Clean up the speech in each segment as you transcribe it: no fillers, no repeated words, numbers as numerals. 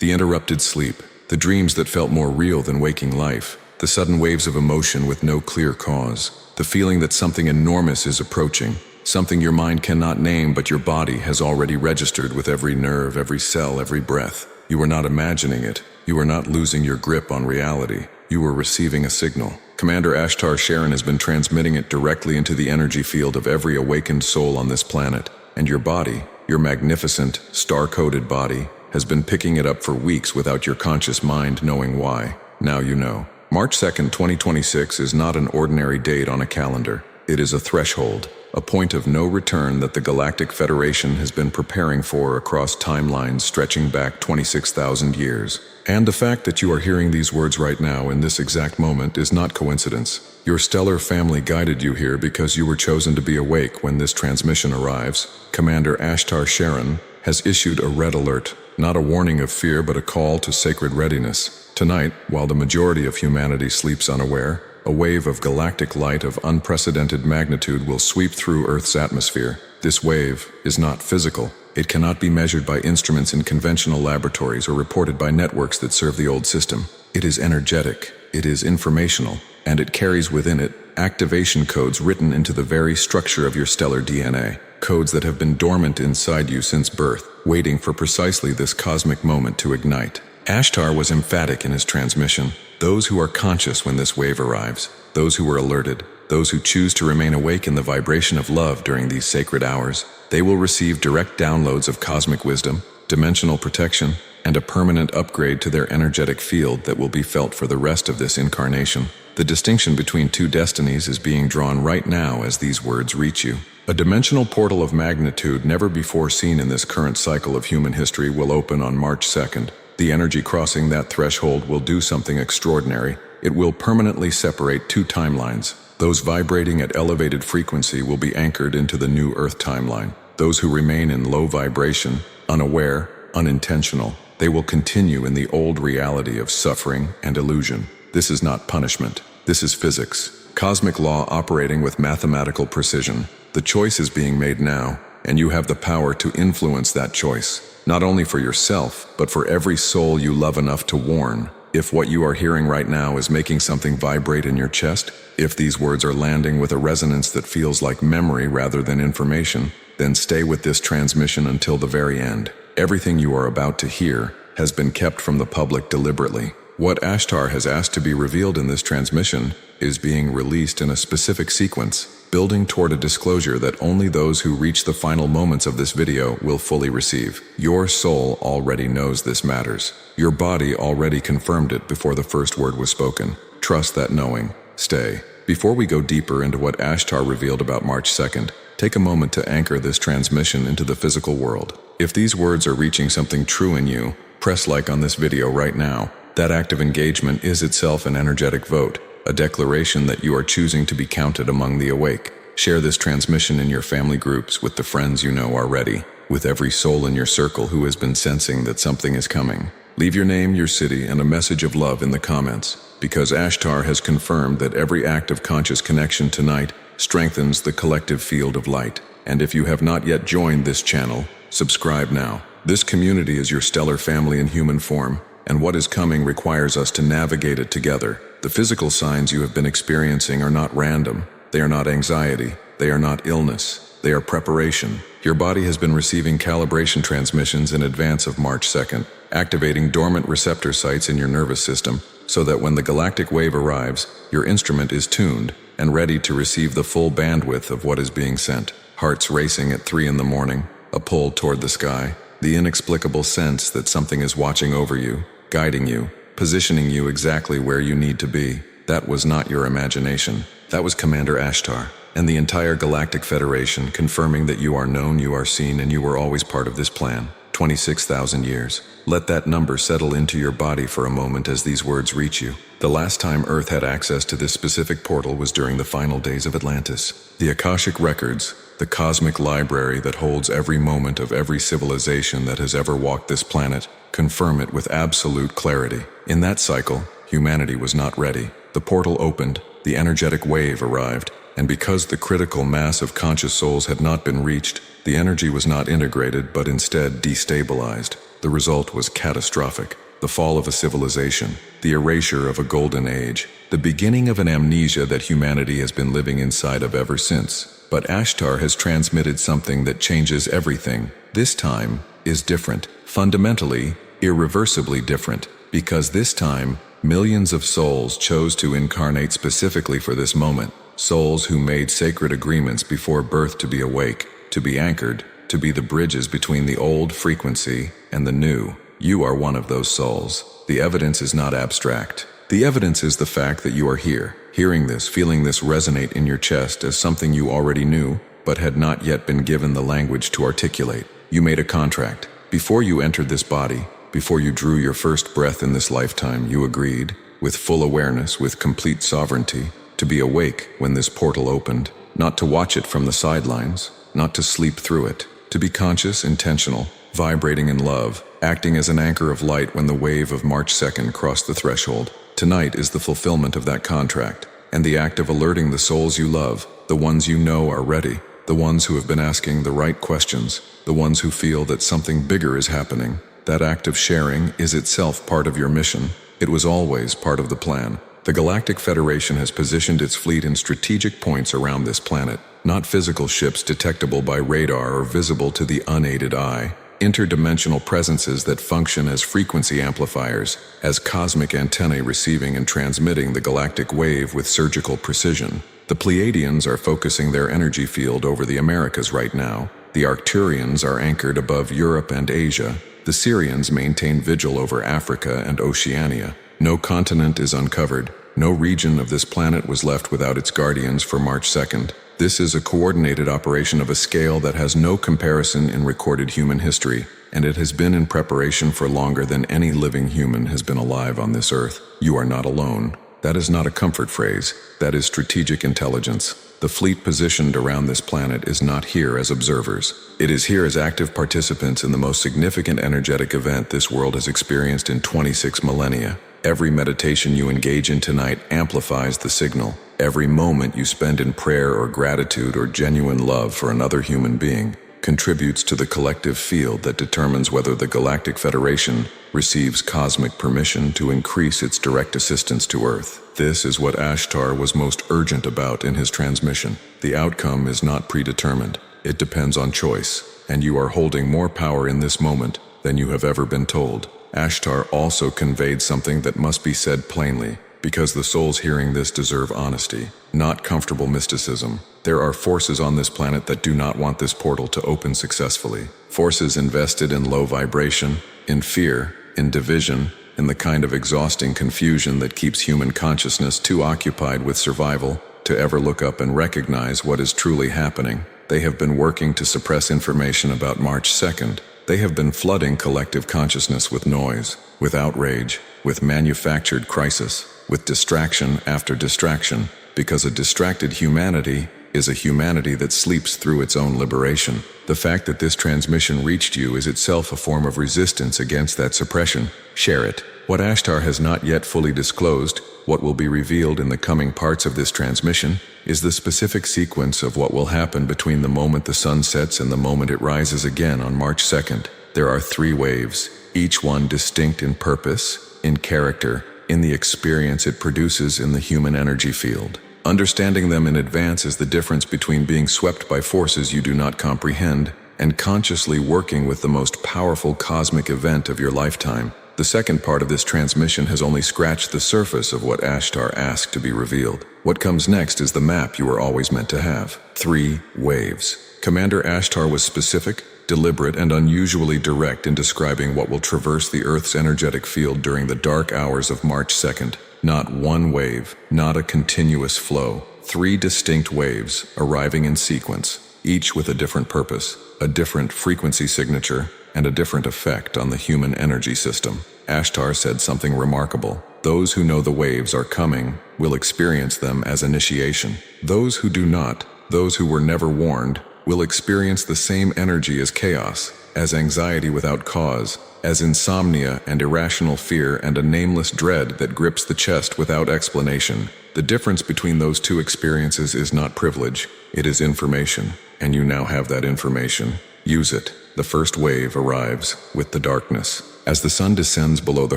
The interrupted sleep, the dreams that felt more real than waking life, the sudden waves of emotion with no clear cause, the feeling that something enormous is approaching, something your mind cannot name but your body has already registered with every nerve, every cell, every breath. You are not imagining it. You are not losing your grip on reality. You are receiving a signal. Commander Ashtar Sheran has been transmitting it directly into the energy field of every awakened soul on this planet. And your body, your magnificent, star-coded body, has been picking it up for weeks without your conscious mind knowing why. Now you know. March 2nd, 2026 is not an ordinary date on a calendar. It is a threshold, a point of no return that the Galactic Federation has been preparing for across timelines stretching back 26,000 years. And the fact that you are hearing these words right now in this exact moment is not coincidence. Your stellar family guided you here because you were chosen to be awake when this transmission arrives. Commander Ashtar Sheran has issued a red alert, not a warning of fear but a call to sacred readiness. Tonight, while the majority of humanity sleeps unaware, a wave of galactic light of unprecedented magnitude will sweep through Earth's atmosphere. This wave is not physical. It cannot be measured by instruments in conventional laboratories or reported by networks that serve the old system. It is energetic, it is informational, and it carries within it activation codes written into the very structure of your stellar DNA. Codes that have been dormant inside you since birth, waiting for precisely this cosmic moment to ignite. Ashtar was emphatic in his transmission. Those who are conscious when this wave arrives, those who are alerted, those who choose to remain awake in the vibration of love during these sacred hours, they will receive direct downloads of cosmic wisdom, dimensional protection, and a permanent upgrade to their energetic field that will be felt for the rest of this incarnation. The distinction between two destinies is being drawn right now as these words reach you. A dimensional portal of magnitude never before seen in this current cycle of human history will open on March 2nd. The energy crossing that threshold will do something extraordinary. It will permanently separate two timelines. Those vibrating at elevated frequency will be anchored into the new Earth timeline. Those who remain in low vibration, unaware, unintentional, they will continue in the old reality of suffering and illusion. This is not punishment. This is physics. Cosmic law operating with mathematical precision. The choice is being made now, and you have the power to influence that choice. Not only for yourself, but for every soul you love enough to warn. If what you are hearing right now is making something vibrate in your chest, if these words are landing with a resonance that feels like memory rather than information, then stay with this transmission until the very end. Everything you are about to hear has been kept from the public deliberately. What Ashtar has asked to be revealed in this transmission is being released in a specific sequence, building toward a disclosure that only those who reach the final moments of this video will fully receive. Your soul already knows this matters. Your body already confirmed it before the first word was spoken. Trust that knowing. Stay. Before we go deeper into what Ashtar revealed about March 2nd, take a moment to anchor this transmission into the physical world. If these words are reaching something true in you, press like on this video right now. That act of engagement is itself an energetic vote, a declaration that you are choosing to be counted among the awake. Share this transmission in your family groups with the friends you know are ready, with every soul in your circle who has been sensing that something is coming. Leave your name, your city, and a message of love in the comments, because Ashtar has confirmed that every act of conscious connection tonight strengthens the collective field of light. And if you have not yet joined this channel, subscribe now. This community is your stellar family in human form, and what is coming requires us to navigate it together. The physical signs you have been experiencing are not random. They are not anxiety. They are not illness. They are preparation. Your body has been receiving calibration transmissions in advance of March 2nd, activating dormant receptor sites in your nervous system so that when the galactic wave arrives, your instrument is tuned and ready to receive the full bandwidth of what is being sent. Hearts racing at 3 in the morning, a pull toward the sky, the inexplicable sense that something is watching over you, guiding you, positioning you exactly where you need to be. That was not your imagination. That was Commander Ashtar and the entire Galactic Federation confirming that you are known, you are seen, and you were always part of this plan. 26,000 years. Let that number settle into your body for a moment as these words reach you. The last time Earth had access to this specific portal was during the final days of Atlantis. The Akashic Records, the cosmic library that holds every moment of every civilization that has ever walked this planet, confirm it with absolute clarity. In that cycle, humanity was not ready. The portal opened, the energetic wave arrived, and because the critical mass of conscious souls had not been reached, the energy was not integrated but instead destabilized. The result was catastrophic. The fall of a civilization, the erasure of a golden age, the beginning of an amnesia that humanity has been living inside of ever since. But Ashtar has transmitted something that changes everything. This time is different, fundamentally, irreversibly different, because this time, millions of souls chose to incarnate specifically for this moment, souls who made sacred agreements before birth to be awake, to be anchored, to be the bridges between the old frequency and the new. You are one of those souls. The evidence is not abstract. The evidence is the fact that you are here, hearing this, feeling this resonate in your chest as something you already knew, but had not yet been given the language to articulate. You made a contract. Before you entered this body, before you drew your first breath in this lifetime, you agreed, with full awareness, with complete sovereignty, to be awake when this portal opened, not to watch it from the sidelines, not to sleep through it, to be conscious, intentional, vibrating in love, acting as an anchor of light when the wave of March 2nd crossed the threshold. Tonight is the fulfillment of that contract, and the act of alerting the souls you love, the ones you know are ready, the ones who have been asking the right questions, the ones who feel that something bigger is happening. That act of sharing is itself part of your mission. It was always part of the plan. The Galactic Federation has positioned its fleet in strategic points around this planet, not physical ships detectable by radar or visible to the unaided eye. Interdimensional presences that function as frequency amplifiers, as cosmic antennae receiving and transmitting the galactic wave with surgical precision. The Pleiadians are focusing their energy field over the Americas right now. The Arcturians are anchored above Europe and Asia. The Syrians maintain vigil over Africa and Oceania. No continent is uncovered. No region of this planet was left without its guardians for March 2nd. This is a coordinated operation of a scale that has no comparison in recorded human history, and it has been in preparation for longer than any living human has been alive on this earth. You are not alone. That is not a comfort phrase. That is strategic intelligence. The fleet positioned around this planet is not here as observers. It is here as active participants in the most significant energetic event this world has experienced in 26 millennia. Every meditation you engage in tonight amplifies the signal. Every moment you spend in prayer or gratitude or genuine love for another human being contributes to the collective field that determines whether the Galactic Federation receives cosmic permission to increase its direct assistance to Earth. This is what Ashtar was most urgent about in his transmission. The outcome is not predetermined. It depends on choice, and you are holding more power in this moment than you have ever been told. Ashtar also conveyed something that must be said plainly, because the souls hearing this deserve honesty, not comfortable mysticism. There are forces on this planet that do not want this portal to open successfully. Forces invested in low vibration, in fear, in division, in the kind of exhausting confusion that keeps human consciousness too occupied with survival to ever look up and recognize what is truly happening. They have been working to suppress information about March 2nd. They have been flooding collective consciousness with noise, with outrage, with manufactured crisis, with distraction after distraction, because a distracted humanity is a humanity that sleeps through its own liberation. The fact that this transmission reached you is itself a form of resistance against that suppression. Share it. What Ashtar has not yet fully disclosed, what will be revealed in the coming parts of this transmission, is the specific sequence of what will happen between the moment the sun sets and the moment it rises again on March 2nd. There are 3 waves, each one distinct in purpose, in character, in the experience it produces in the human energy field. Understanding them in advance is the difference between being swept by forces you do not comprehend and consciously working with the most powerful cosmic event of your lifetime. The second part of this transmission has only scratched the surface of what Ashtar asked to be revealed. What comes next is the map you were always meant to have. 3 waves. Commander Ashtar was specific, deliberate, and unusually direct in describing what will traverse the Earth's energetic field during the dark hours of March 2nd. Not one wave, not a continuous flow. 3 distinct waves arriving in sequence, each with a different purpose, a different frequency signature, and a different effect on the human energy system. Ashtar said something remarkable. Those who know the waves are coming will experience them as initiation. Those who do not, those who were never warned, will experience the same energy as chaos, as anxiety without cause, as insomnia and irrational fear and a nameless dread that grips the chest without explanation. The difference between those 2 experiences is not privilege, it is information, and you now have that information. Use it. The first wave arrives with the darkness. As the sun descends below the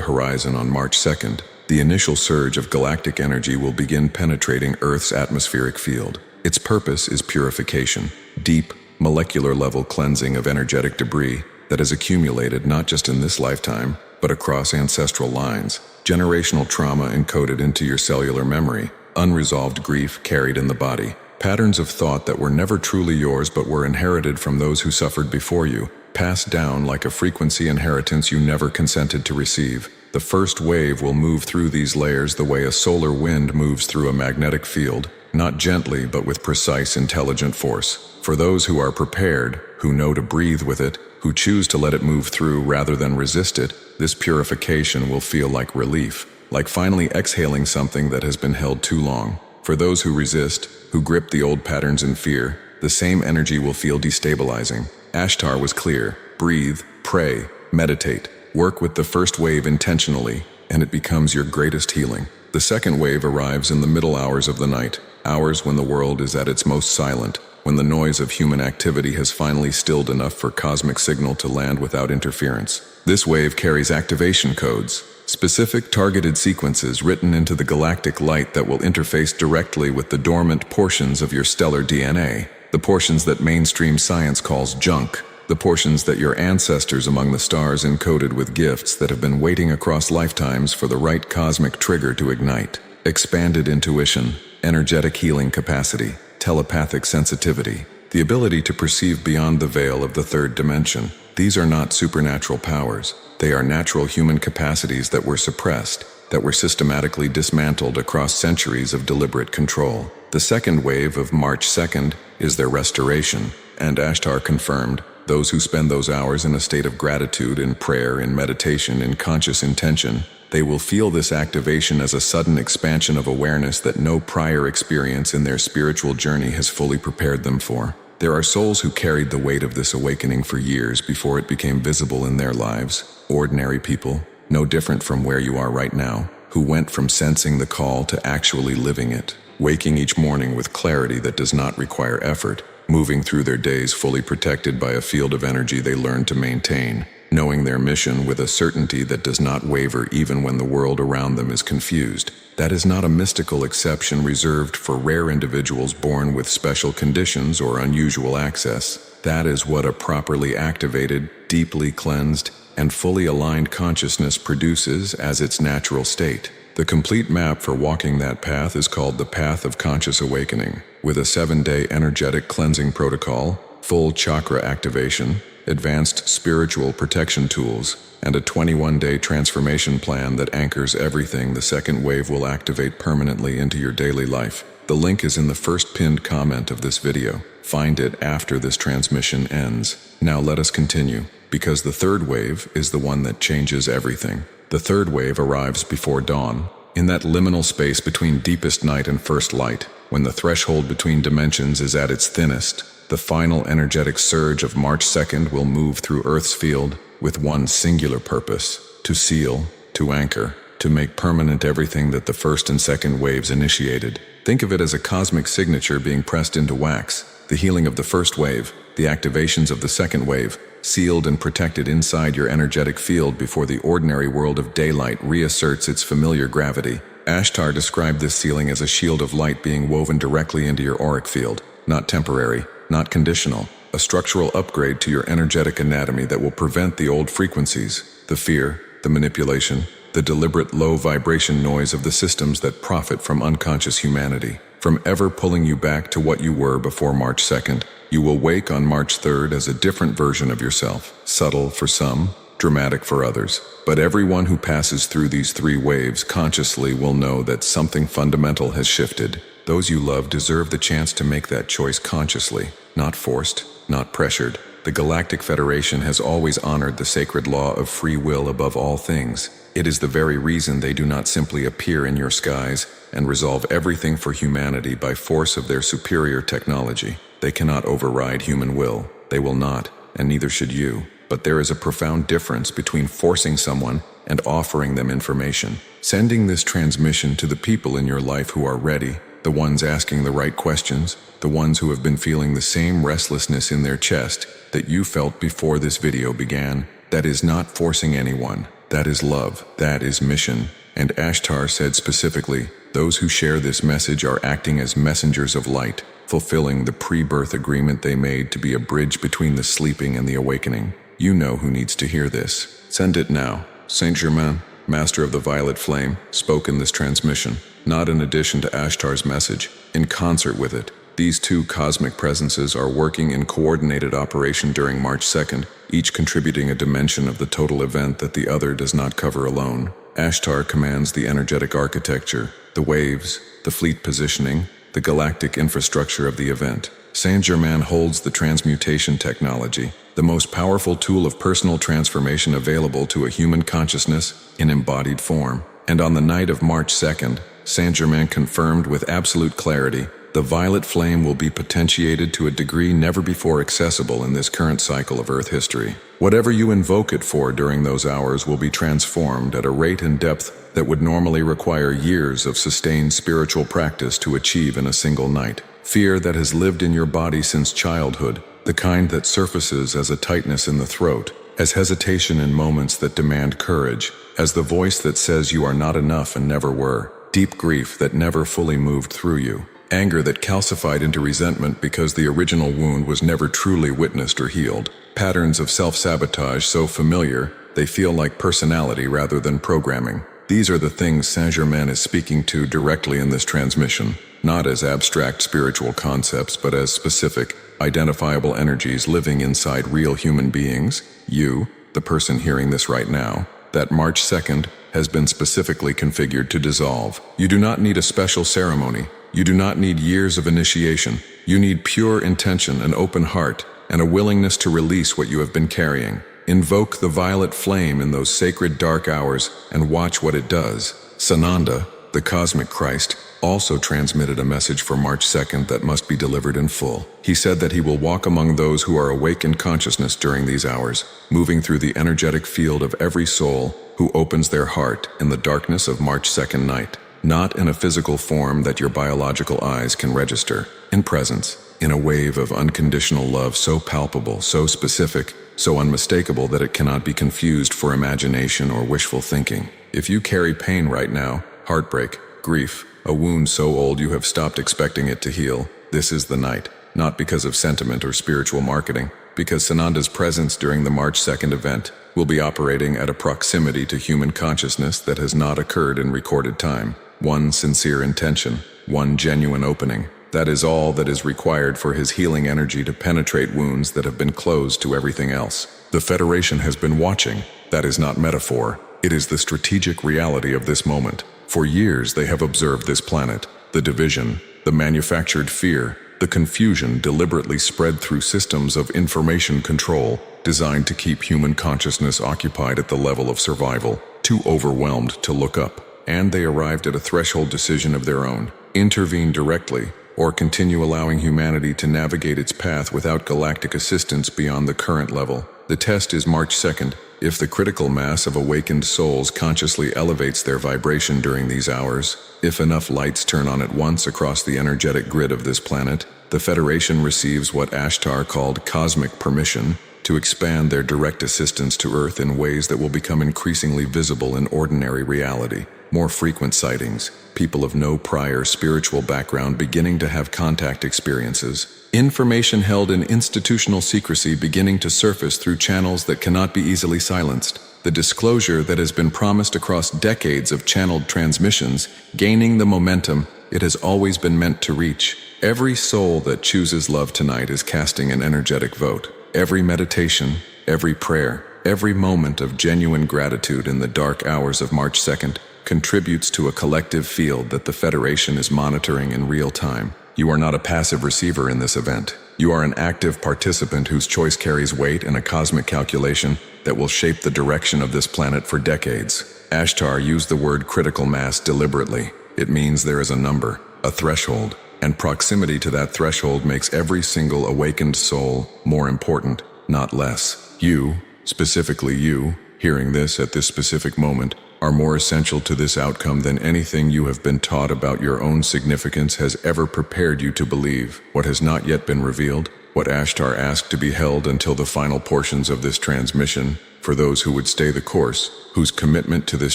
horizon on March 2nd, the initial surge of galactic energy will begin penetrating Earth's atmospheric field. Its purpose is purification, deep, molecular-level cleansing of energetic debris that has accumulated not just in this lifetime, but across ancestral lines, generational trauma encoded into your cellular memory, unresolved grief carried in the body, patterns of thought that were never truly yours but were inherited from those who suffered before you, passed down like a frequency inheritance you never consented to receive. The first wave will move through these layers the way a solar wind moves through a magnetic field, not gently but with precise, intelligent force. For those who are prepared, who know to breathe with it, who choose to let it move through rather than resist it, this purification will feel like relief, like finally exhaling something that has been held too long. For those who resist, who grip the old patterns in fear, the same energy will feel destabilizing. Ashtar was clear: breathe, pray, meditate, work with the first wave intentionally, and it becomes your greatest healing. The second wave arrives in the middle hours of the night, hours when the world is at its most silent, when the noise of human activity has finally stilled enough for cosmic signal to land without interference. This wave carries activation codes, specific targeted sequences written into the galactic light that will interface directly with the dormant portions of your stellar DNA, the portions that mainstream science calls junk, the portions that your ancestors among the stars encoded with gifts that have been waiting across lifetimes for the right cosmic trigger to ignite. Expanded intuition, energetic healing capacity, telepathic sensitivity, the ability to perceive beyond the veil of the third dimension. These are not supernatural powers. They are natural human capacities that were suppressed, that were systematically dismantled across centuries of deliberate control. The second wave of March 2nd is their restoration, and Ashtar confirmed, those who spend those hours in a state of gratitude, in prayer, in meditation, in conscious intention, they will feel this activation as a sudden expansion of awareness that no prior experience in their spiritual journey has fully prepared them for. There are souls who carried the weight of this awakening for years before it became visible in their lives. Ordinary people, no different from where you are right now, who went from sensing the call to actually living it, waking each morning with clarity that does not require effort, moving through their days fully protected by a field of energy they learned to maintain, knowing their mission with a certainty that does not waver even when the world around them is confused. That is not a mystical exception reserved for rare individuals born with special conditions or unusual access. That is what a properly activated, deeply cleansed, and fully aligned consciousness produces as its natural state. The complete map for walking that path is called the Path of Conscious Awakening, with a 7-day energetic cleansing protocol, full chakra activation, advanced spiritual protection tools, and a 21-day transformation plan that anchors everything the second wave will activate permanently into your daily life. The link is in the first pinned comment of this video. Find it after this transmission ends. Now let us continue, because the third wave is the one that changes everything. The third wave arrives before dawn, in that liminal space between deepest night and first light, when the threshold between dimensions is at its thinnest. The final energetic surge of March 2nd will move through Earth's field with one singular purpose: to seal, to anchor, to make permanent everything that the first and second waves initiated. Think of it as a cosmic signature being pressed into wax. The healing of the first wave, the activations of the second wave, sealed and protected inside your energetic field before the ordinary world of daylight reasserts its familiar gravity. Ashtar described this sealing as a shield of light being woven directly into your auric field, not temporary, not conditional, a structural upgrade to your energetic anatomy that will prevent the old frequencies, the fear, the manipulation, the deliberate low vibration noise of the systems that profit from unconscious humanity, from ever pulling you back to what you were before March 2nd. You will wake on March 3rd as a different version of yourself, subtle for some, dramatic for others. But everyone who passes through these three waves consciously will know that something fundamental has shifted. Those you love deserve the chance to make that choice consciously, not forced, not pressured. The Galactic Federation has always honored the sacred law of free will above all things. It is the very reason they do not simply appear in your skies and resolve everything for humanity by force of their superior technology. They cannot override human will. They will not, and neither should you. But there is a profound difference between forcing someone and offering them information. Sending this transmission to the people in your life who are ready, the ones asking the right questions, the ones who have been feeling the same restlessness in their chest that you felt before this video began. That is not forcing anyone. That is love. That is mission. And Ashtar said specifically, those who share this message are acting as messengers of light, fulfilling the pre-birth agreement they made to be a bridge between the sleeping and the awakening. You know who needs to hear this. Send it now. Saint Germain, master of the violet flame, spoke in this transmission, not in addition to Ashtar's message, in concert with it. These two cosmic presences are working in coordinated operation during March 2nd, each contributing a dimension of the total event that the other does not cover alone. Ashtar commands the energetic architecture, the waves, the fleet positioning, the galactic infrastructure of the event. Saint Germain holds the transmutation technology, the most powerful tool of personal transformation available to a human consciousness in embodied form. And on the night of March 2nd, Saint Germain confirmed with absolute clarity, the violet flame will be potentiated to a degree never before accessible in this current cycle of Earth history. Whatever you invoke it for during those hours will be transformed at a rate and depth that would normally require years of sustained spiritual practice to achieve in a single night. Fear that has lived in your body since childhood, the kind that surfaces as a tightness in the throat, as hesitation in moments that demand courage, as the voice that says you are not enough and never were, deep grief that never fully moved through you, anger that calcified into resentment because the original wound was never truly witnessed or healed, patterns of self-sabotage so familiar they feel like personality rather than programming. These are the things Saint-Germain is speaking to directly in this transmission, not as abstract spiritual concepts but as specific, identifiable energies living inside real human beings. You, the person hearing this right now, that March 2nd has been specifically configured to dissolve. You do not need a special ceremony. You do not need years of initiation. You need pure intention, an open heart, and a willingness to release what you have been carrying. Invoke the violet flame in those sacred dark hours and watch what it does. Sananda, the cosmic Christ, also transmitted a message for March 2nd that must be delivered in full. He said that he will walk among those who are awake in consciousness during these hours, moving through the energetic field of every soul who opens their heart in the darkness of March 2nd night. Not in a physical form that your biological eyes can register, in presence, in a wave of unconditional love so palpable, so specific, so unmistakable that it cannot be confused for imagination or wishful thinking. If you carry pain right now, heartbreak, grief, a wound so old you have stopped expecting it to heal, this is the night, not because of sentiment or spiritual marketing, because Sananda's presence during the March 2nd event will be operating at a proximity to human consciousness that has not occurred in recorded time. One sincere intention, one genuine opening. That is all that is required for his healing energy to penetrate wounds that have been closed to everything else. The Federation has been watching. That is not metaphor. It is the strategic reality of this moment. For years they have observed this planet, the division, the manufactured fear, the confusion deliberately spread through systems of information control designed to keep human consciousness occupied at the level of survival, too overwhelmed to look up. And they arrived at a threshold decision of their own. Intervene directly, or continue allowing humanity to navigate its path without galactic assistance beyond the current level. The test is March 2nd. If the critical mass of awakened souls consciously elevates their vibration during these hours, if enough lights turn on at once across the energetic grid of this planet, the Federation receives what Ashtar called cosmic permission to expand their direct assistance to Earth in ways that will become increasingly visible in ordinary reality. More frequent sightings, people of no prior spiritual background beginning to have contact experiences, information held in institutional secrecy beginning to surface through channels that cannot be easily silenced, the disclosure that has been promised across decades of channeled transmissions, gaining the momentum it has always been meant to reach. Every soul that chooses love tonight is casting an energetic vote. Every meditation, every prayer, every moment of genuine gratitude in the dark hours of March 2nd contributes to a collective field that the Federation is monitoring in real time. You are not a passive receiver in this event. You are an active participant whose choice carries weight in a cosmic calculation that will shape the direction of this planet for decades. Ashtar used the word critical mass deliberately. It means there is a number, a threshold, and proximity to that threshold makes every single awakened soul more important, not less. You, specifically you, hearing this at this specific moment, are more essential to this outcome than anything you have been taught about your own significance has ever prepared you to believe. What has not yet been revealed? What Ashtar asked to be held until the final portions of this transmission, for those who would stay the course, whose commitment to this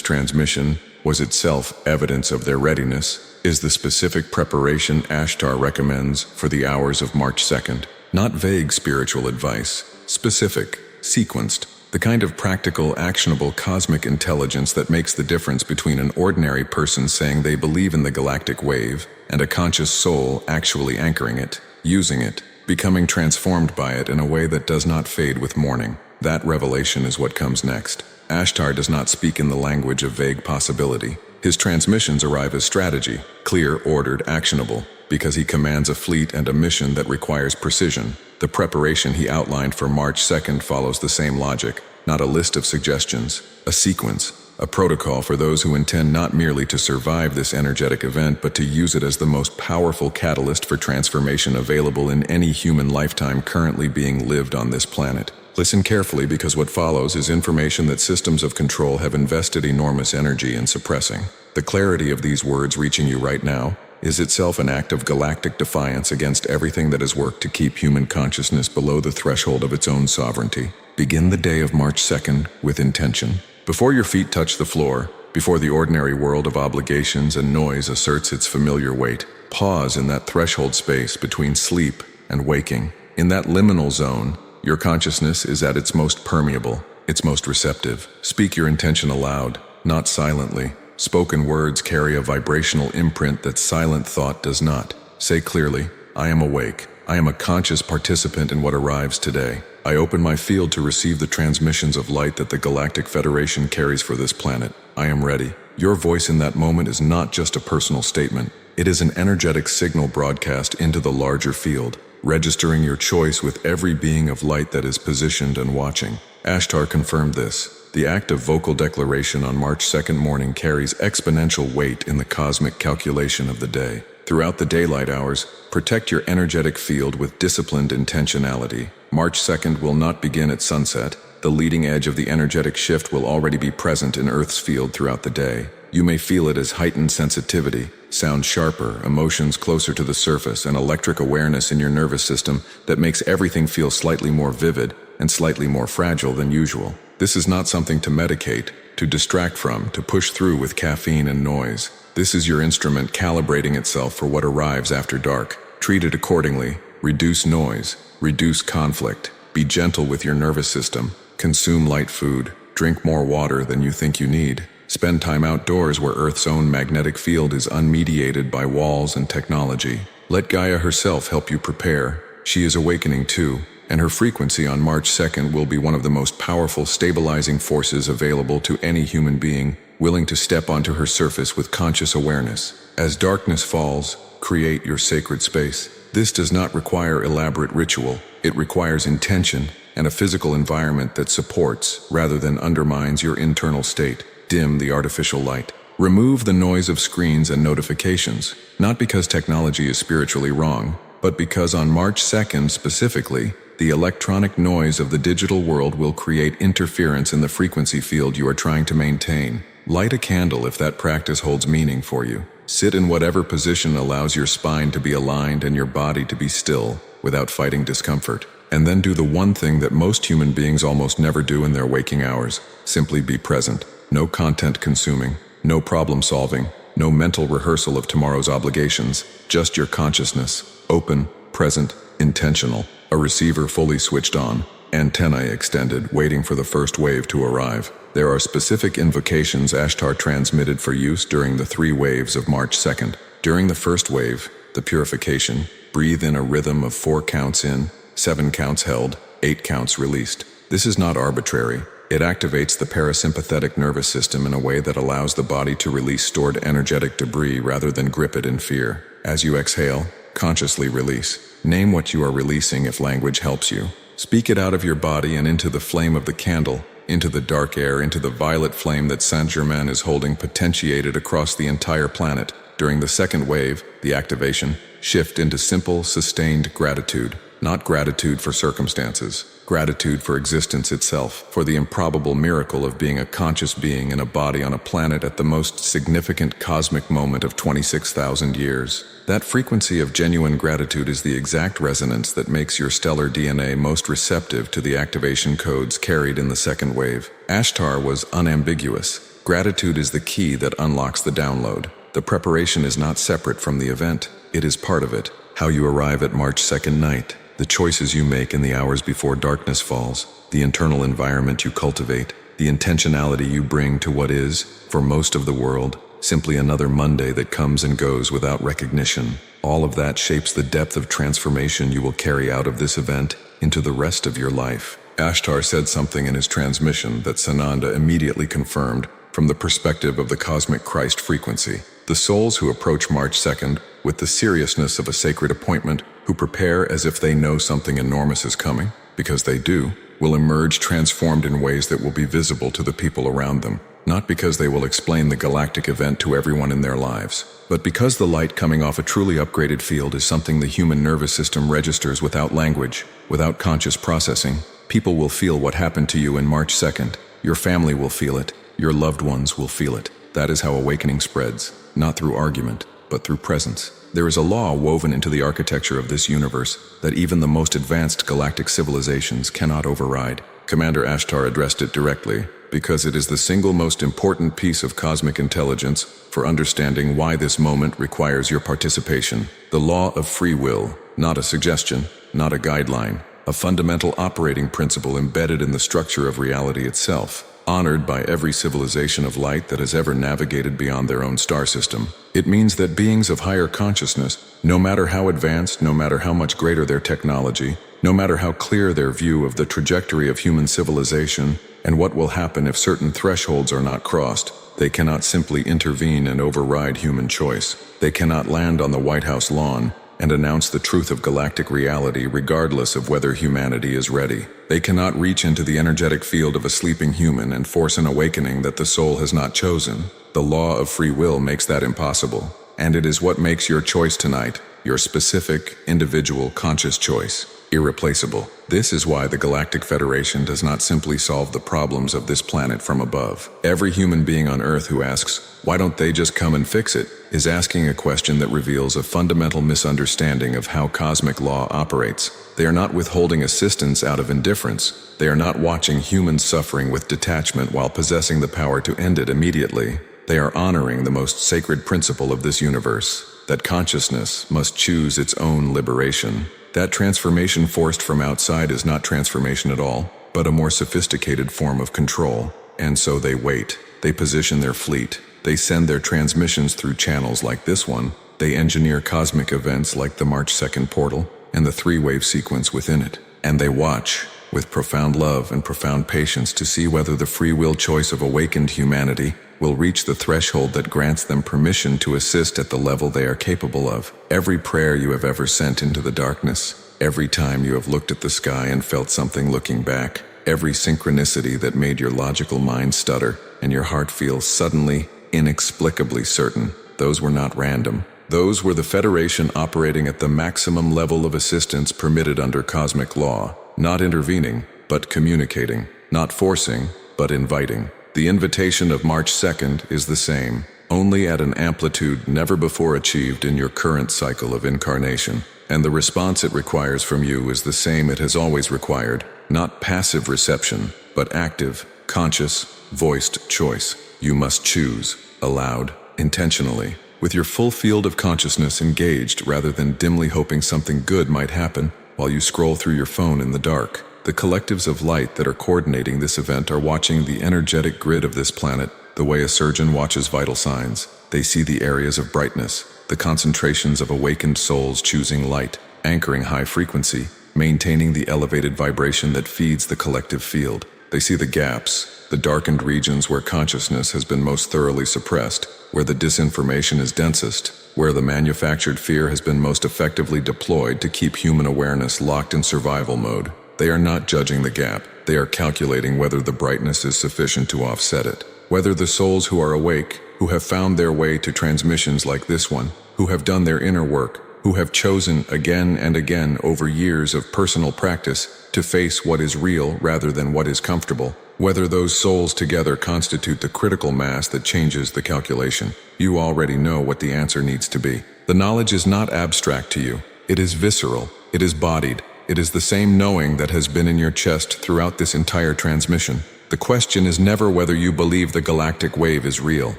transmission was itself evidence of their readiness, is the specific preparation Ashtar recommends for the hours of March 2nd. Not vague spiritual advice, specific, sequenced, the kind of practical, actionable cosmic intelligence that makes the difference between an ordinary person saying they believe in the galactic wave and a conscious soul actually anchoring it, using it, becoming transformed by it in a way that does not fade with morning. That revelation is what comes next. Ashtar does not speak in the language of vague possibility. His transmissions arrive as strategy, clear, ordered, actionable, because he commands a fleet and a mission that requires precision. The preparation he outlined for March 2nd follows the same logic, not a list of suggestions, a sequence, a protocol for those who intend not merely to survive this energetic event but to use it as the most powerful catalyst for transformation available in any human lifetime currently being lived on this planet. Listen carefully, because what follows is information that systems of control have invested enormous energy in suppressing. The clarity of these words reaching you right now is itself an act of galactic defiance against everything that has worked to keep human consciousness below the threshold of its own sovereignty. Begin the day of March 2nd with intention. Before your feet touch the floor, before the ordinary world of obligations and noise asserts its familiar weight, pause in that threshold space between sleep and waking. In that liminal zone, your consciousness is at its most permeable, its most receptive. Speak your intention aloud, not silently. Spoken words carry a vibrational imprint that silent thought does not. Say clearly, I am awake. I am a conscious participant in what arrives today. I open my field to receive the transmissions of light that the Galactic Federation carries for this planet. I am ready. Your voice in that moment is not just a personal statement. It is an energetic signal broadcast into the larger field, registering your choice with every being of light that is positioned and watching. Ashtar confirmed this. The act of vocal declaration on March 2nd morning carries exponential weight in the cosmic calculation of the day. Throughout the daylight hours, protect your energetic field with disciplined intentionality. March 2nd will not begin at sunset. The leading edge of the energetic shift will already be present in Earth's field throughout the day. You may feel it as heightened sensitivity, sound sharper, emotions closer to the surface, and electric awareness in your nervous system that makes everything feel slightly more vivid and slightly more fragile than usual. This is not something to medicate, to distract from, to push through with caffeine and noise. This is your instrument calibrating itself for what arrives after dark. Treat it accordingly. Reduce noise. Reduce conflict. Be gentle with your nervous system. Consume light food. Drink more water than you think you need. Spend time outdoors where Earth's own magnetic field is unmediated by walls and technology. Let Gaia herself help you prepare. She is awakening too, and her frequency on March 2nd will be one of the most powerful stabilizing forces available to any human being willing to step onto her surface with conscious awareness. As darkness falls, create your sacred space. This does not require elaborate ritual. It requires intention and a physical environment that supports, rather than undermines, your internal state. Dim the artificial light. Remove the noise of screens and notifications, not because technology is spiritually wrong, but because on March 2nd specifically, the electronic noise of the digital world will create interference in the frequency field you are trying to maintain. Light a candle if that practice holds meaning for you. Sit in whatever position allows your spine to be aligned and your body to be still without fighting discomfort. And then do the one thing that most human beings almost never do in their waking hours. Simply be present. No content consuming, no problem solving, no mental rehearsal of tomorrow's obligations, just your consciousness, open, present, intentional, a receiver fully switched on, antennae extended, waiting for the first wave to arrive. There are specific invocations Ashtar transmitted for use during the 3 waves of March 2nd. During the first wave, the purification, breathe in a rhythm of 4 counts in, 7 counts held, 8 counts released. This is not arbitrary. It activates the parasympathetic nervous system in a way that allows the body to release stored energetic debris rather than grip it in fear. As you exhale, consciously release. Name what you are releasing if language helps you. Speak it out of your body and into the flame of the candle, into the dark air, into the violet flame that Saint-Germain is holding potentiated across the entire planet. During the second wave, the activation, shift into simple, sustained gratitude. Not gratitude for circumstances, gratitude for existence itself, for the improbable miracle of being a conscious being in a body on a planet at the most significant cosmic moment of 26,000 years. That frequency of genuine gratitude is the exact resonance that makes your stellar DNA most receptive to the activation codes carried in the second wave. Ashtar was unambiguous. Gratitude is the key that unlocks the download. The preparation is not separate from the event. It is part of it. How you arrive at March 2nd night, the choices you make in the hours before darkness falls, the internal environment you cultivate, the intentionality you bring to what is, for most of the world, simply another Monday that comes and goes without recognition. All of that shapes the depth of transformation you will carry out of this event into the rest of your life. Ashtar said something in his transmission that Sananda immediately confirmed from the perspective of the cosmic Christ frequency. The souls who approach March 2nd with the seriousness of a sacred appointment, who prepare as if they know something enormous is coming, because they do, will emerge transformed in ways that will be visible to the people around them, not because they will explain the galactic event to everyone in their lives, but because the light coming off a truly upgraded field is something the human nervous system registers without language, without conscious processing. People will feel what happened to you in March 2nd. Your family will feel it. Your loved ones will feel it. That is how awakening spreads, not through argument, but through presence. There is a law woven into the architecture of this universe that even the most advanced galactic civilizations cannot override. Commander Ashtar addressed it directly, because it is the single most important piece of cosmic intelligence for understanding why this moment requires your participation. The law of free will, not a suggestion, not a guideline, a fundamental operating principle embedded in the structure of reality itself, honored by every civilization of light that has ever navigated beyond their own star system. It means that beings of higher consciousness, no matter how advanced, no matter how much greater their technology, no matter how clear their view of the trajectory of human civilization and what will happen if certain thresholds are not crossed, they cannot simply intervene and override human choice. They cannot land on the White House lawn and announce the truth of galactic reality regardless of whether humanity is ready. They cannot reach into the energetic field of a sleeping human and force an awakening that the soul has not chosen. The law of free will makes that impossible, and it is what makes your choice tonight, your specific, individual, conscious choice, irreplaceable. This is why the Galactic Federation does not simply solve the problems of this planet from above. Every human being on Earth who asks, "Why don't they just come and fix it?" is asking a question that reveals a fundamental misunderstanding of how cosmic law operates. They are not withholding assistance out of indifference. They are not watching humans suffering with detachment while possessing the power to end it immediately. They are honoring the most sacred principle of this universe, that consciousness must choose its own liberation. That transformation forced from outside is not transformation at all, but a more sophisticated form of control. And so they wait. They position their fleet. They send their transmissions through channels like this one. They engineer cosmic events like the March 2nd portal and the three-wave sequence within it. And they watch, with profound love and profound patience, to see whether the free will choice of awakened humanity will reach the threshold that grants them permission to assist at the level they are capable of. Every prayer you have ever sent into the darkness, every time you have looked at the sky and felt something looking back, every synchronicity that made your logical mind stutter and your heart feel suddenly, inexplicably certain, those were not random. Those were the Federation operating at the maximum level of assistance permitted under cosmic law, not intervening, but communicating, not forcing, but inviting. The invitation of March 2nd is the same, only at an amplitude never before achieved in your current cycle of incarnation. And the response it requires from you is the same it has always required, not passive reception, but active, conscious, voiced choice. You must choose, aloud, intentionally, with your full field of consciousness engaged rather than dimly hoping something good might happen while you scroll through your phone in the dark. The collectives of light that are coordinating this event are watching the energetic grid of this planet the way a surgeon watches vital signs. They see the areas of brightness, the concentrations of awakened souls choosing light, anchoring high frequency, maintaining the elevated vibration that feeds the collective field. They see the gaps, the darkened regions where consciousness has been most thoroughly suppressed, where the disinformation is densest, where the manufactured fear has been most effectively deployed to keep human awareness locked in survival mode. They are not judging the gap. They are calculating whether the brightness is sufficient to offset it. Whether the souls who are awake, who have found their way to transmissions like this one, who have done their inner work, who have chosen again and again over years of personal practice to face what is real rather than what is comfortable. Whether those souls together constitute the critical mass that changes the calculation, you already know what the answer needs to be. The knowledge is not abstract to you. It is visceral. It is bodied. It is the same knowing that has been in your chest throughout this entire transmission. The question is never whether you believe the galactic wave is real.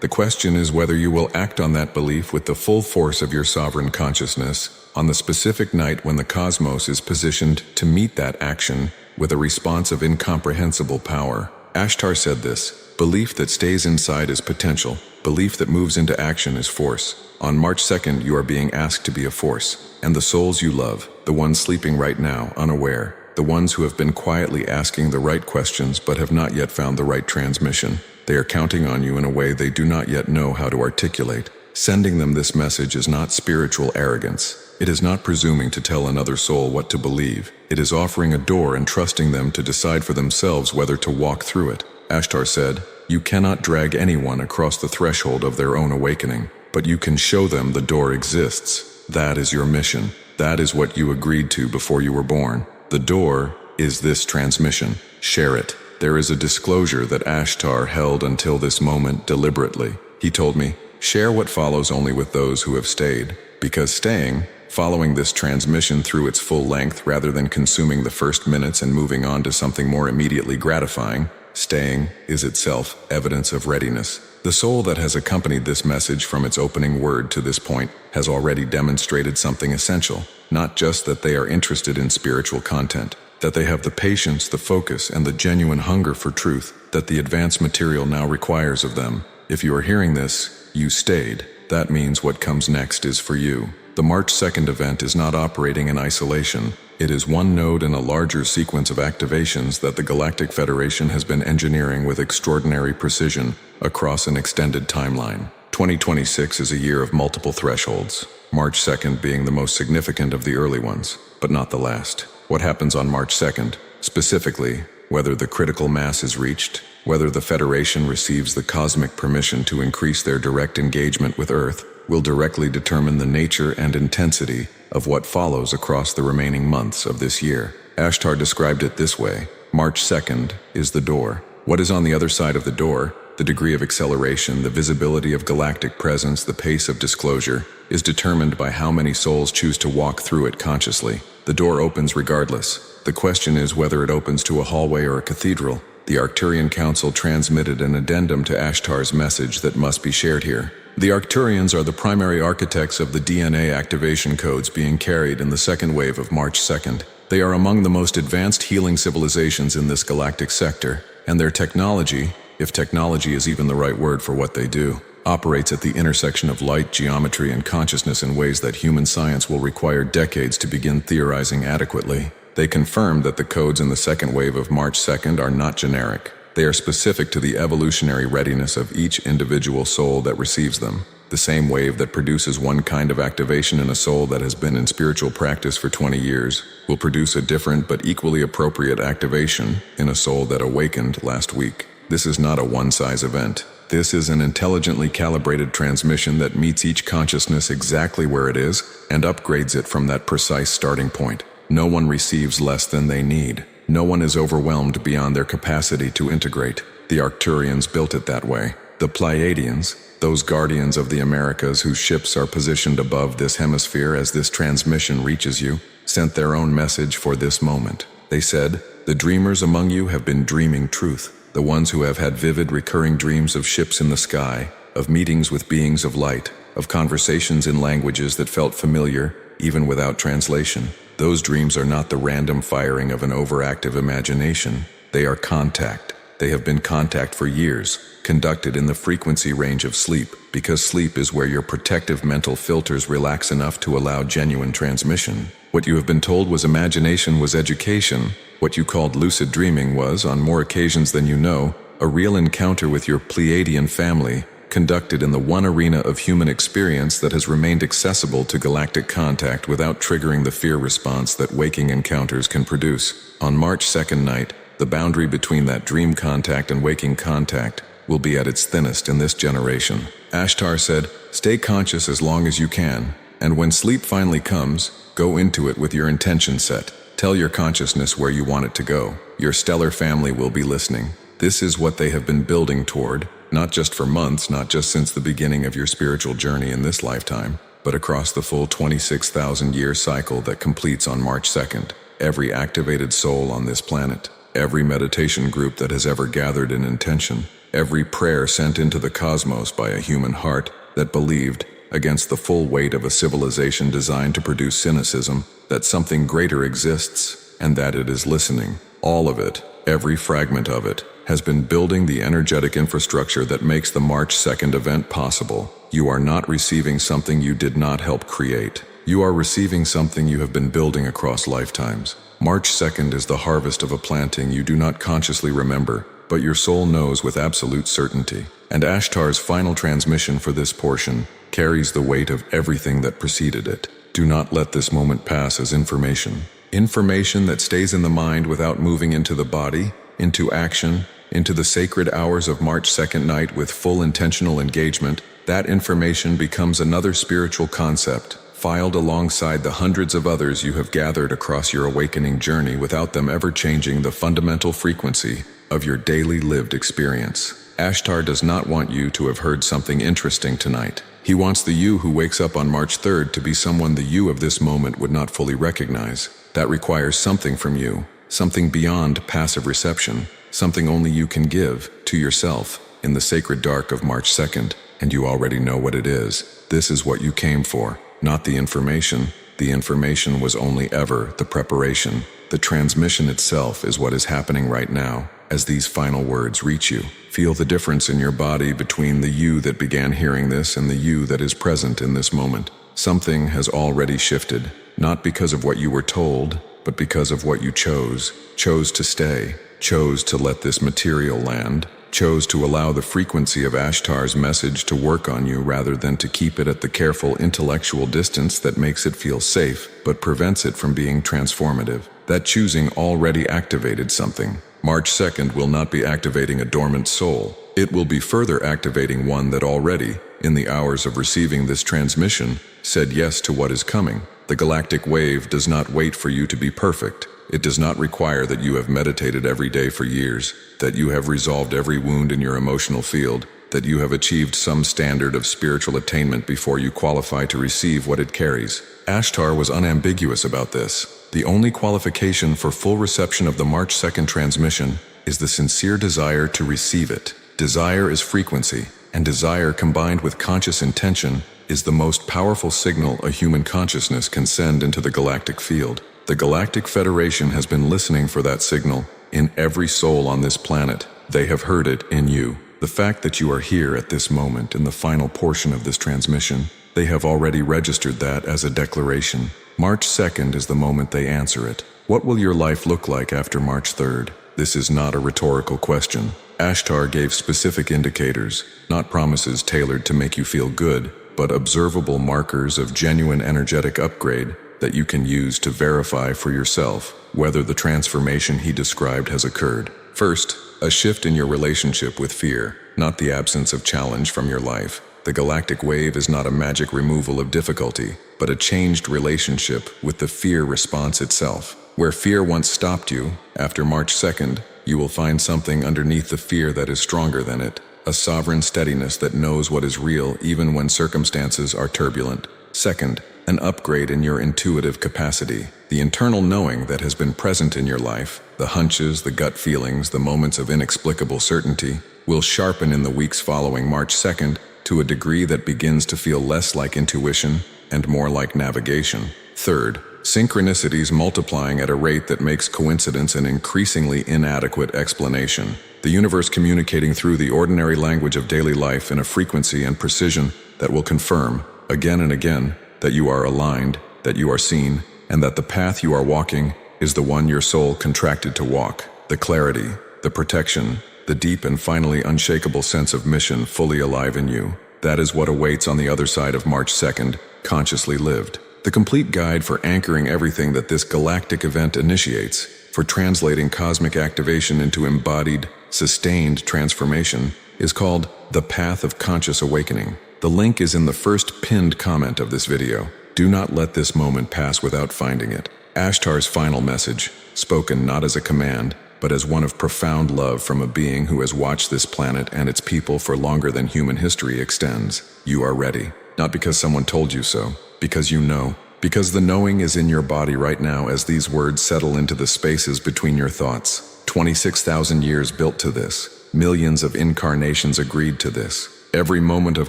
The question is whether you will act on that belief with the full force of your sovereign consciousness on the specific night when the cosmos is positioned to meet that action with a response of incomprehensible power. Ashtar said this: belief that stays inside is potential. Belief that moves into action is force. On March 2nd, you are being asked to be a force. And the souls you love, the ones sleeping right now, unaware, the ones who have been quietly asking the right questions but have not yet found the right transmission, they are counting on you in a way they do not yet know how to articulate. Sending them this message is not spiritual arrogance. It is not presuming to tell another soul what to believe. It is offering a door and trusting them to decide for themselves whether to walk through it. Ashtar said, "You cannot drag anyone across the threshold of their own awakening, but you can show them the door exists. That is your mission. That is what you agreed to before you were born. The door is this transmission. Share it." There is a disclosure that Ashtar held until this moment deliberately. He told me, "Share what follows only with those who have stayed, because staying, following this transmission through its full length rather than consuming the first minutes and moving on to something more immediately gratifying, staying is itself evidence of readiness." The soul that has accompanied this message from its opening word to this point has already demonstrated something essential, not just that they are interested in spiritual content, that they have the patience, the focus, and the genuine hunger for truth that the advanced material now requires of them. If you are hearing this, you stayed. That means what comes next is for you. The March 2nd event is not operating in isolation. It is one node in a larger sequence of activations that the Galactic Federation has been engineering with extraordinary precision across an extended timeline. 2026 is a year of multiple thresholds, March 2nd being the most significant of the early ones, but not the last. What happens on March 2nd, specifically, whether the critical mass is reached, whether the Federation receives the cosmic permission to increase their direct engagement with Earth, will directly determine the nature and intensity of what follows across the remaining months of this year. Ashtar described it this way: March 2nd is the door. What is on the other side of the door, the degree of acceleration, the visibility of galactic presence, the pace of disclosure, is determined by how many souls choose to walk through it consciously. The door opens regardless. The question is whether it opens to a hallway or a cathedral. The Arcturian Council transmitted an addendum to Ashtar's message that must be shared here. The Arcturians are the primary architects of the DNA activation codes being carried in the second wave of March 2nd. They are among the most advanced healing civilizations in this galactic sector, and their technology, if technology is even the right word for what they do, operates at the intersection of light, geometry, and consciousness in ways that human science will require decades to begin theorizing adequately. They confirmed that the codes in the second wave of March 2nd are not generic. They are specific to the evolutionary readiness of each individual soul that receives them. The same wave that produces one kind of activation in a soul that has been in spiritual practice for 20 years will produce a different but equally appropriate activation in a soul that awakened last week. This is not a one-size event. This is an intelligently calibrated transmission that meets each consciousness exactly where it is and upgrades it from that precise starting point. No one receives less than they need. No one is overwhelmed beyond their capacity to integrate. The Arcturians built it that way. The Pleiadians, those guardians of the Americas whose ships are positioned above this hemisphere as this transmission reaches you, sent their own message for this moment. They said, "The dreamers among you have been dreaming truth. The ones who have had vivid recurring dreams of ships in the sky, of meetings with beings of light, of conversations in languages that felt familiar, even without translation. Those dreams are not the random firing of an overactive imagination. They are contact. They have been contact for years, conducted in the frequency range of sleep, because sleep is where your protective mental filters relax enough to allow genuine transmission. What you have been told was imagination was education. What you called lucid dreaming was, on more occasions than you know, a real encounter with your Pleiadian family, conducted in the one arena of human experience that has remained accessible to galactic contact without triggering the fear response that waking encounters can produce. On March 2nd night, the boundary between that dream contact and waking contact will be at its thinnest in this generation. Ashtar said, "Stay conscious as long as you can. And when sleep finally comes, go into it with your intention set. Tell your consciousness where you want it to go. Your stellar family will be listening. This is what they have been building toward, not just for months, not just since the beginning of your spiritual journey in this lifetime, but across the full 26,000-year cycle that completes on March 2nd. Every activated soul on this planet, every meditation group that has ever gathered in intention, every prayer sent into the cosmos by a human heart that believed, against the full weight of a civilization designed to produce cynicism, that something greater exists and that it is listening. All of it, every fragment of it, has been building the energetic infrastructure that makes the March 2nd event possible. You are not receiving something you did not help create. You are receiving something you have been building across lifetimes. March 2nd is the harvest of a planting you do not consciously remember, but your soul knows with absolute certainty. And Ashtar's final transmission for this portion carries the weight of everything that preceded it. Do not let this moment pass as information. Information that stays in the mind without moving into the body, into action, into the sacred hours of March 2nd night with full intentional engagement. That information becomes another spiritual concept, filed alongside the hundreds of others you have gathered across your awakening journey without them ever changing the fundamental frequency of your daily lived experience. Ashtar does not want you to have heard something interesting tonight. He wants the you who wakes up on March 3rd to be someone the you of this moment would not fully recognize. That requires something from you, something beyond passive reception, something only you can give to yourself in the sacred dark of March 2nd, and you already know what it is. This is what you came for, not the information. The information was only ever the preparation. The transmission itself is what is happening right now. As these final words reach you, feel the difference in your body between the you that began hearing this and the you that is present in this moment. Something has already shifted, not because of what you were told, but because of what you chose to stay, chose to let this material land, chose to allow the frequency of Ashtar's message to work on you rather than to keep it at the careful intellectual distance that makes it feel safe but prevents it from being transformative. That choosing already activated something. March 2nd will not be activating a dormant soul. It will be further activating one that already, in the hours of receiving this transmission, said yes to what is coming. The galactic wave does not wait for you to be perfect. It does not require that you have meditated every day for years, that you have resolved every wound in your emotional field, that you have achieved some standard of spiritual attainment before you qualify to receive what it carries. Ashtar was unambiguous about this. The only qualification for full reception of the March 2nd transmission is the sincere desire to receive it. Desire is frequency, and desire combined with conscious intention is the most powerful signal a human consciousness can send into the galactic field. The Galactic Federation has been listening for that signal in every soul on this planet. They have heard it in you. The fact that you are here at this moment in the final portion of this transmission, they have already registered that as a declaration. March 2nd is the moment they answer it. What will your life look like after March 3rd? This is not a rhetorical question. Ashtar gave specific indicators, not promises tailored to make you feel good, but observable markers of genuine energetic upgrade that you can use to verify for yourself whether the transformation he described has occurred. First, a shift in your relationship with fear, not the absence of challenge from your life. The galactic wave is not a magic removal of difficulty, but a changed relationship with the fear response itself. Where fear once stopped you, after March 2nd, you will find something underneath the fear that is stronger than it, a sovereign steadiness that knows what is real even when circumstances are turbulent. Second, an upgrade in your intuitive capacity, the internal knowing that has been present in your life, the hunches, the gut feelings, the moments of inexplicable certainty, will sharpen in the weeks following March 2nd to a degree that begins to feel less like intuition and more like navigation. Third, synchronicities multiplying at a rate that makes coincidence an increasingly inadequate explanation. The universe communicating through the ordinary language of daily life in a frequency and precision that will confirm, again and again, that you are aligned, that you are seen, and that the path you are walking is the one your soul contracted to walk. The clarity, the protection, the deep and finally unshakable sense of mission fully alive in you. That is what awaits on the other side of March 2nd, consciously lived. The complete guide for anchoring everything that this galactic event initiates, for translating cosmic activation into embodied, sustained transformation, is called The Path of Conscious Awakening. The link is in the first pinned comment of this video. Do not let this moment pass without finding it. Ashtar's final message, spoken not as a command, but as one of profound love from a being who has watched this planet and its people for longer than human history extends. You are ready. Not because someone told you so, because you know. Because the knowing is in your body right now as these words settle into the spaces between your thoughts. 26,000 years built to this. Millions of incarnations agreed to this. Every moment of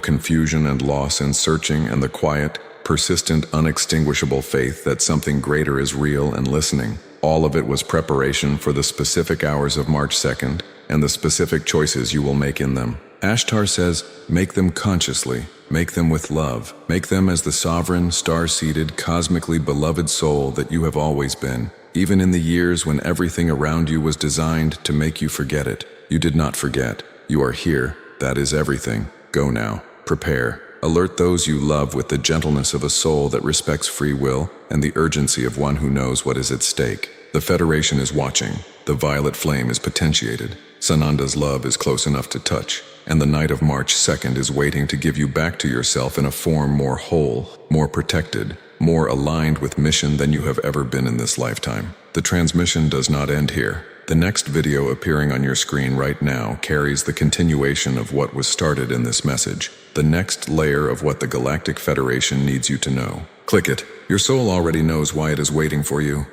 confusion and loss and searching and the quiet, persistent, unextinguishable faith that something greater is real and listening. All of it was preparation for the specific hours of March 2nd and the specific choices you will make in them. Ashtar says, make them consciously, make them with love, make them as the sovereign, star-seated, cosmically beloved soul that you have always been. Even in the years when everything around you was designed to make you forget it, you did not forget. You are here. That is everything. Go now. Prepare. Alert those you love with the gentleness of a soul that respects free will and the urgency of one who knows what is at stake. The Federation is watching. The violet flame is potentiated. Sananda's love is close enough to touch, and the night of March 2nd is waiting to give you back to yourself in a form more whole, more protected, more aligned with mission than you have ever been in this lifetime. The transmission does not end here. The next video appearing on your screen right now carries the continuation of what was started in this message, the next layer of what the Galactic Federation needs you to know. Click it. Your soul already knows why it is waiting for you.